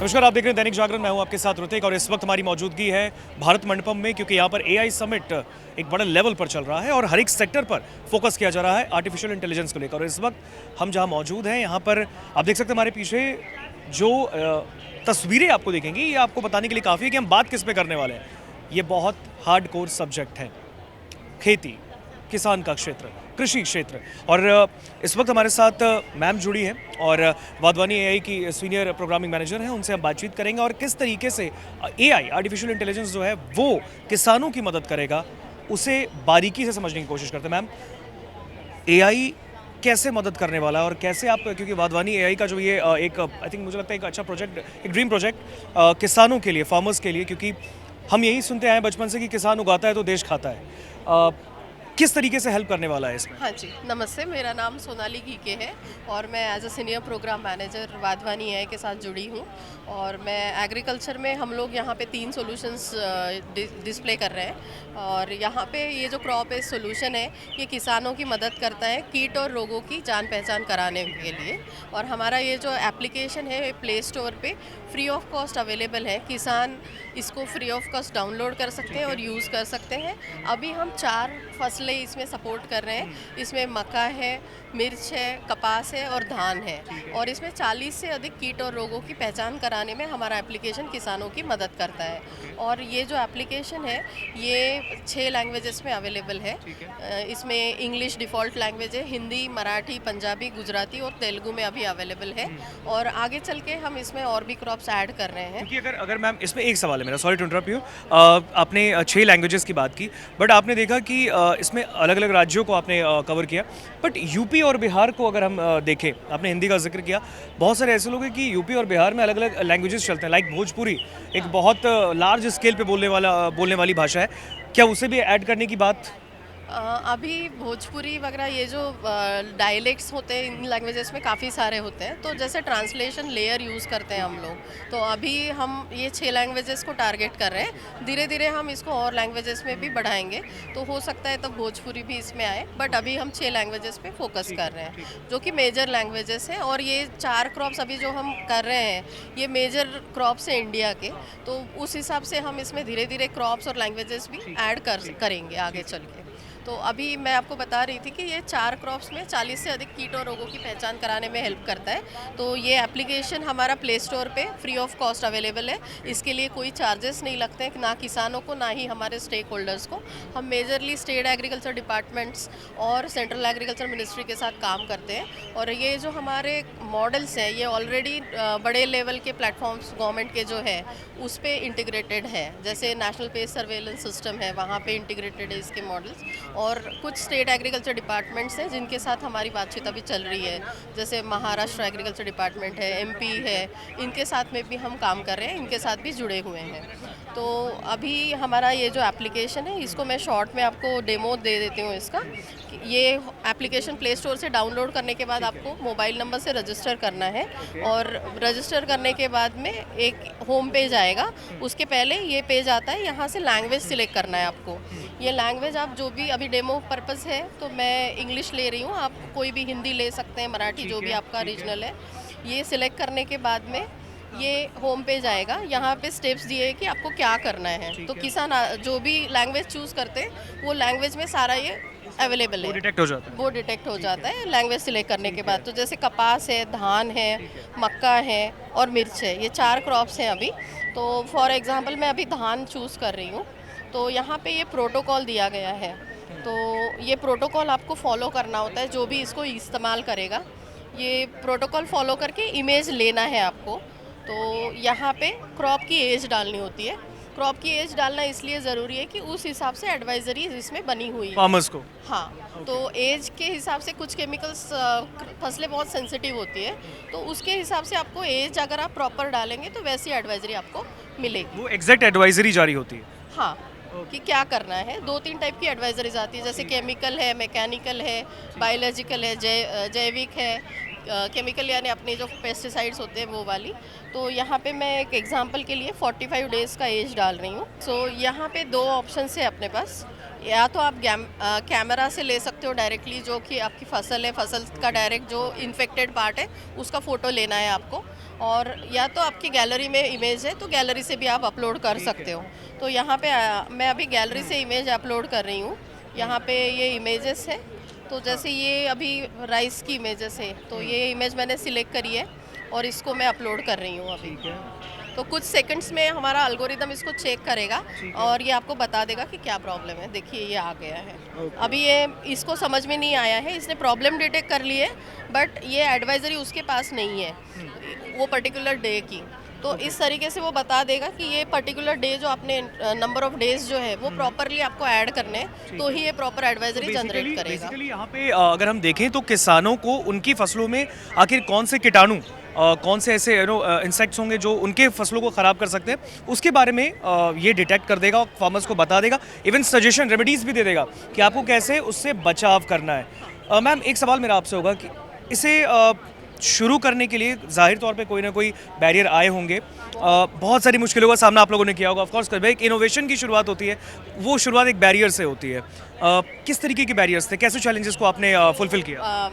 नमस्कार, आप देख रहे हैं दैनिक जागरण। मैं हूं आपके साथ ऋतिक और इस वक्त हमारी मौजूदगी है भारत मंडपम में, क्योंकि यहाँ पर एआई समिट एक बड़े लेवल पर चल रहा है और हर एक सेक्टर पर फोकस किया जा रहा है आर्टिफिशियल इंटेलिजेंस को लेकर। और इस वक्त हम जहाँ मौजूद हैं, यहाँ पर आप देख सकते हैं हमारे पीछे जो तस्वीरें आपको दिखेंगी, ये आपको बताने के लिए काफ़ी है कि हम बात किस पे करने वाले हैं। ये बहुत हार्ड कोर सब्जेक्ट है, खेती, किसान का क्षेत्र, कृषि क्षेत्र। और इस वक्त हमारे साथ मैम जुड़ी हैं और वाधवानी एआई की सीनियर प्रोग्रामिंग मैनेजर हैं। उनसे हम बातचीत करेंगे और किस तरीके से एआई आर्टिफिशियल इंटेलिजेंस जो है वो किसानों की मदद करेगा, उसे बारीकी से समझने की कोशिश करते हैं। मैम, एआई कैसे मदद करने वाला है और कैसे आप, क्योंकि वाधवानी एआई का जो ये एक आई थिंक मुझे लगता है एक अच्छा प्रोजेक्ट, एक ड्रीम प्रोजेक्ट किसानों के लिए, फार्मर्स के लिए, क्योंकि हम यही सुनते आए हैं बचपन से कि किसान उगाता है तो देश खाता है। किस तरीके से हेल्प करने वाला है इसमें? हाँ जी, नमस्ते। मेरा नाम सोनाली घीके है और मैं as a senior program manager Wadhwani AI के साथ जुड़ी हूँ। और मैं एग्रीकल्चर में हम लोग यहाँ पे 3 सॉल्यूशंस डिस्प्ले कर रहे हैं। और यहाँ पे ये जो क्रॉप बेस्ड सॉल्यूशन है, ये किसानों की मदद करता है कीट और रोगों की जान पहचान कराने के लिए। और हमारा ये जो एप्लीकेशन है, ये प्ले स्टोर पे फ्री ऑफ कॉस्ट अवेलेबल है। किसान इसको फ्री ऑफ कॉस्ट डाउनलोड कर सकते हैं और यूज़ कर सकते हैं। अभी हम 4 फसलें इसमें सपोर्ट कर रहे हैं। इसमें मक्का है, मिर्च है, कपास है और धान है। और इसमें 40 से अधिक कीट और रोगों की पहचान कराने में हमारा एप्लीकेशन किसानों की मदद करता है। और ये जो एप्लीकेशन है, ये 6 लैंग्वेजेस में अवेलेबल है। इसमें इंग्लिश डिफ़ॉल्ट लैंग्वेज है, हिंदी, मराठी, पंजाबी, गुजराती और तेलुगु में अभी अवेलेबल है। और आगे चल के हम इसमें और भी क्रॉप्स ऐड कर रहे हैं। क्योंकि अगर अगर मैम, इसमें एक सवाल है मेरा, सॉरी टू इंटरप्ट यू। आपने 6 लैंग्वेजेस की बात की, बट आपने देखा कि इसमें अलग अलग राज्यों को आपने कवर किया, बट यूपी और बिहार को अगर हम देखें, आपने हिंदी का जिक्र किया, बहुत सारे ऐसे लोग हैं कि यूपी और बिहार में अलग अलग लैंग्वेजेस चलते हैं। लाइक भोजपुरी एक बहुत लार्ज स्केल पे बोलने वाली भाषा है, क्या उसे भी ऐड करने की बात? अभी भोजपुरी वगैरह ये जो डायलेक्ट्स होते हैं, इन लैंग्वेजेस में काफ़ी सारे होते हैं। तो जैसे ट्रांसलेशन लेयर यूज़ करते हैं हम लोग, तो अभी हम ये 6 लैंग्वेजेस को टारगेट कर रहे हैं। धीरे धीरे हम इसको और लैंग्वेजेस में भी बढ़ाएंगे, तो हो सकता है तब भोजपुरी भी इसमें आए। बट अभी हम 6 लैंग्वेजेस पे फोकस कर रहे हैं, जो कि मेजर लैंग्वेजेस हैं। और ये 4 क्रॉप्स अभी जो हम कर रहे हैं, ये मेजर क्रॉप्स हैं इंडिया के। तो उस हिसाब से हम इसमें धीरे धीरे क्रॉप्स और लैंग्वेजेस भी ऐड करेंगे आगे चल के। तो अभी मैं आपको बता रही थी कि ये 4 क्रॉप्स में 40 से अधिक कीट और रोगों की पहचान कराने में हेल्प करता है। तो ये एप्लीकेशन हमारा प्ले स्टोर पे फ्री ऑफ कॉस्ट अवेलेबल है। इसके लिए कोई चार्जेस नहीं लगते हैं, ना किसानों को ना ही हमारे स्टेक होल्डर्स को। हम मेजरली स्टेट एग्रीकल्चर डिपार्टमेंट्स और सेंट्रल एग्रीकल्चर मिनिस्ट्री के साथ काम करते हैं। और ये जो हमारे मॉडल्स हैं, ये ऑलरेडी बड़े लेवल के प्लेटफॉर्म्स गवर्नमेंट के जो है उस पर इंटीग्रेटेड है। जैसे नेशनल पेस्ट सर्वेलेंस सिस्टम है, वहाँ पे इंटीग्रेटेड है इसके मॉडल्स। और कुछ स्टेट एग्रीकल्चर डिपार्टमेंट्स हैं जिनके साथ हमारी बातचीत अभी चल रही है, जैसे महाराष्ट्र एग्रीकल्चर डिपार्टमेंट है, एमपी है, इनके साथ में भी हम काम कर रहे हैं, इनके साथ भी जुड़े हुए हैं। तो अभी हमारा ये जो एप्लीकेशन है, इसको मैं शॉर्ट में आपको डेमो दे देती हूँ इसका। ये एप्लीकेशन प्ले स्टोर से डाउनलोड करने के बाद आपको मोबाइल नंबर से रजिस्टर करना है। और रजिस्टर करने के बाद में एक होम पेज आएगा, उसके पहले ये पेज आता है, यहाँ से लैंग्वेज सिलेक्ट करना है आपको। ये लैंग्वेज आप जो भी, अभी डेमो पर्पस है तो मैं इंग्लिश ले रही हूँ, आप कोई भी हिंदी ले सकते हैं, मराठी, जो भी आपका रीजनल है। ये सिलेक्ट करने के बाद में ये होम पेज आएगा। यहाँ पे स्टेप्स दिए हैं कि आपको क्या करना है। तो किसान जो भी लैंग्वेज चूज़ करते हैं, वो लैंग्वेज में सारा ये अवेलेबल है, वो डिटेक्ट हो जाता है। वो डिटेक्ट हो जाता है लैंग्वेज सिलेक्ट करने के बाद। तो जैसे कपास है, धान है, मक्का है और मिर्च है, ये 4 क्रॉप्स हैं अभी। तो फॉर एग्जांपल मैं अभी धान चूज़ कर रही हूँ। तो यहाँ पे ये प्रोटोकॉल दिया गया है, तो ये प्रोटोकॉल आपको फॉलो करना होता है, जो भी इसको इस्तेमाल करेगा। ये प्रोटोकॉल फॉलो करके इमेज लेना है आपको। तो यहाँ पे क्रॉप की एज डालनी होती है। क्रॉप की एज डालना इसलिए ज़रूरी है कि उस हिसाब से एडवाइजरी इसमें बनी हुई है फार्मर्स को। हाँ, तो एज के हिसाब से कुछ केमिकल्स, फसलें बहुत सेंसिटिव होती है, तो उसके हिसाब से आपको एज अगर आप प्रॉपर डालेंगे तो वैसी एडवाइजरी आपको मिलेगी। वो एग्जैक्ट एडवाइजरी जारी होती है। हाँ, कि क्या करना है। 2-3 टाइप की एडवाइजरीज आती है, जैसे केमिकल है, मैकेनिकल है, बायोलॉजिकल है, जैविक है। केमिकल यानी अपने जो पेस्टिसाइड्स होते हैं वो वाली। तो यहाँ पे मैं एक एग्जांपल के लिए 45 डेज़ का एज डाल रही हूँ। सो यहाँ पे 2 ऑप्शन है अपने पास। या तो आप कैमरा से ले सकते हो डायरेक्टली, जो कि आपकी फसल है, फसल का डायरेक्ट जो इन्फेक्टेड पार्ट है उसका फ़ोटो लेना है आपको। और या तो आपकी गैलरी में इमेज है तो गैलरी से भी आप अपलोड कर सकते हो। तो यहाँ पे मैं अभी गैलरी से इमेज अपलोड कर रही हूँ। यहाँ पे ये इमेजेस है, तो जैसे ये अभी राइस की इमेजेस है, तो ये इमेज मैंने सिलेक्ट करी है और इसको मैं अपलोड कर रही हूँ अभी। तो कुछ सेकंड्स में हमारा अल्गोरिदम इसको चेक करेगा और ये आपको बता देगा कि क्या प्रॉब्लम है। देखिए ये आ गया है। अभी ये इसको समझ में नहीं आया है, इसने प्रॉब्लम डिटेक्ट कर ली है, बट ये एडवाइजरी उसके पास नहीं है वो पर्टिकुलर डे की। तो इस तरीके से वो बता देगा कि ये पर्टिकुलर डे जो आपने नंबर ऑफ डेज जो है वो प्रॉपरली आपको ऐड करने, तो ही ये प्रॉपर एडवाइजरी जनरेट करेगा। बेसिकली यहाँ पे अगर हम देखें तो किसानों को उनकी फसलों में आखिर कौन से कीटाणु कौन से ऐसे इंसेक्ट्स होंगे जो उनके फसलों को ख़राब कर सकते हैं, उसके बारे में ये डिटेक्ट कर देगा, फार्मर्स को बता देगा, इवन सजेशन रेमेडीज़ भी दे देगा कि आपको कैसे उससे बचाव करना है। मैम एक सवाल मेरा आपसे होगा कि इसे शुरू करने के लिए जाहिर तौर पे कोई ना कोई बैरियर आए होंगे, बहुत सारी मुश्किलों का सामना आप लोगों ने किया होगा। ऑफ कोर्स एक इनोवेशन की शुरुआत होती है, वो शुरुआत एक बैरियर से होती है। किस तरीके के बैरियर्स थे, कैसे चैलेंजेस को आपने फुलफिल किया?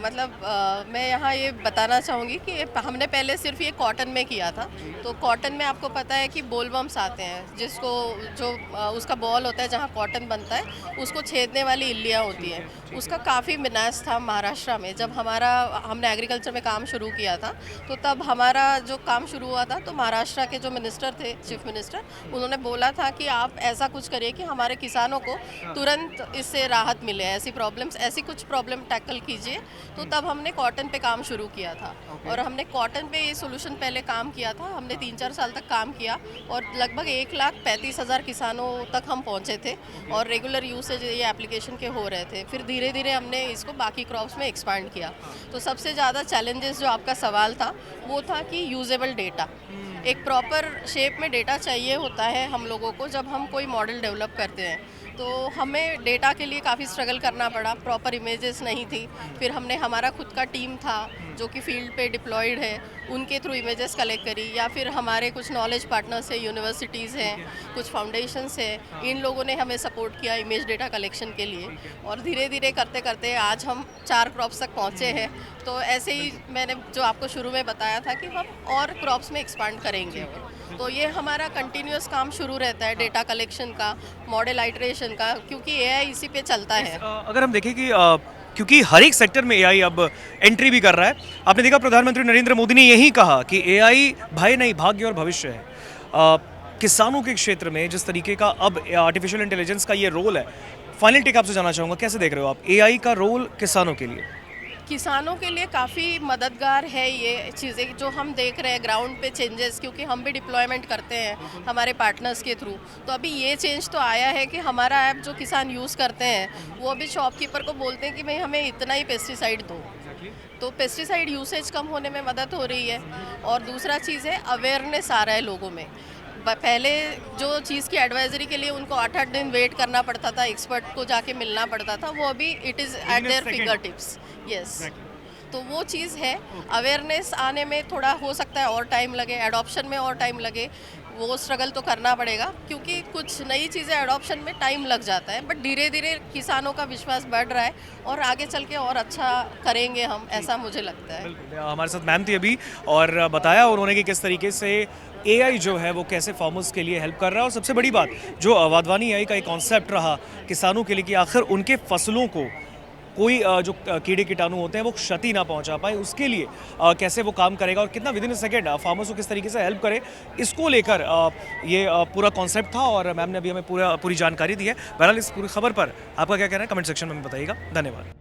मैं यहाँ ये बताना चाहूँगी कि हमने पहले सिर्फ ये कॉटन में किया था। तो कॉटन में आपको पता है कि बोलवर्म्स आते हैं, जिसको जो उसका बॉल होता है जहाँ कॉटन बनता है उसको छेदने वाली इल्लियाँ होती हैं। उसका काफ़ी विनाश था महाराष्ट्र में। जब हमने एग्रीकल्चर में काम शुरू किया था, तो तब हमारा जो काम शुरू हुआ था, तो महाराष्ट्र के जो मिनिस्टर थे, चीफ मिनिस्टर, उन्होंने बोला था कि आप ऐसा कुछ करिए कि हमारे किसानों को तुरंत इससे राहत मिले, ऐसी कुछ प्रॉब्लम टैकल कीजिए। तो तब हमने कॉटन पे काम शुरू किया था और हमने कॉटन पे ये सोल्यूशन पहले काम किया था। हमने 3-4 साल तक काम किया और लगभग 1,35,000 किसानों तक हम पहुंचे थे और रेगुलर यूसेज ये एप्लीकेशन के हो रहे थे। फिर धीरे धीरे हमने इसको बाकी क्रॉप्स में एक्सपांड किया। तो सबसे ज़्यादा चैलेंजेस जो आपका सवाल था वो था कि यूजेबल डेटा, एक प्रॉपर शेप में डेटा चाहिए होता है हम लोगों को जब हम कोई मॉडल डेवलप करते हैं। तो हमें डेटा के लिए काफ़ी स्ट्रगल करना पड़ा, प्रॉपर इमेजेस नहीं थी। फिर हमने हमारा खुद का टीम था जो कि फील्ड पे डिप्लॉयड है, उनके थ्रू इमेजेस कलेक्ट करी, या फिर हमारे कुछ नॉलेज पार्टनर्स है, यूनिवर्सिटीज़ हैं, कुछ फाउंडेशंस है, इन लोगों ने हमें सपोर्ट किया इमेज डेटा कलेक्शन के लिए। और धीरे धीरे करते करते आज हम 4 क्रॉप्स तक पहुँचे हैं। तो ऐसे ही मैंने जो आपको शुरू में बताया था कि हम और क्रॉप्स में एक्सपांड करेंगे। तो ये हमारा कंटिन्यूअस काम शुरू रहता है, डेटा कलेक्शन का, मॉडल आइट्रेशन का, क्योंकि एआई इसी पे चलता है। अगर हम देखें कि क्योंकि हर एक सेक्टर में एआई अब एंट्री भी कर रहा है, आपने देखा प्रधानमंत्री नरेंद्र मोदी ने यही कहा कि एआई भय नहीं, भाग्य और भविष्य है। किसानों के क्षेत्र में जिस तरीके का अब आर्टिफिशियल इंटेलिजेंस का ये रोल है, फाइनल टेक आपसे जानना चाहूँगा, कैसे देख रहे हो आप एआई का रोल किसानों के लिए? किसानों के लिए काफ़ी मददगार है ये चीज़ें जो हम देख रहे हैं ग्राउंड पे चेंजेस, क्योंकि हम भी डिप्लॉयमेंट करते हैं हमारे पार्टनर्स के थ्रू। तो अभी ये चेंज तो आया है कि हमारा ऐप जो किसान यूज़ करते हैं वो अभी शॉपकीपर को बोलते हैं कि भाई हमें इतना ही पेस्टिसाइड दो। तो पेस्टिसाइड यूसेज कम होने में मदद हो रही है। और दूसरा चीज़ है अवेयरनेस आ रहा है लोगों में। पहले जो चीज़ की एडवाइजरी के लिए उनको 8-8 दिन वेट करना पड़ता था, एक्सपर्ट को जाके मिलना पड़ता था, वो अभी it is eight there finger tips. Yes, तो वो चीज़ है। अवेयरनेस आने में थोड़ा हो सकता है और टाइम लगे, एडॉप्शन में और टाइम लगे, वो स्ट्रगल तो करना पड़ेगा, क्योंकि कुछ नई चीज़ें एडॉप्शन में टाइम लग जाता है। बट धीरे धीरे किसानों का विश्वास बढ़ रहा है और आगे चल के और अच्छा करेंगे हम, ऐसा मुझे लगता है। हमारे साथ मैम थी अभी और बताया उन्होंने कि किस तरीके से एआई जो है वो कैसे फार्मर्स के लिए हेल्प कर रहा है। और सबसे बड़ी बात जो वाधवानी एआई का एक कॉन्सेप्ट रहा किसानों के लिए कि आखिर उनके फसलों को कोई जो कीड़े कीटाणु होते हैं वो क्षति ना पहुंचा पाए, उसके लिए कैसे वो काम करेगा और कितना विदिन अ सेकेंड फार्मर्स को किस तरीके से हेल्प करे, इसको लेकर ये पूरा कॉन्सेप्ट था। और मैम ने अभी हमें पूरी जानकारी दी है। बहरहाल इस पूरी खबर पर आपका क्या कहना है कमेंट सेक्शन में बताइएगा। धन्यवाद।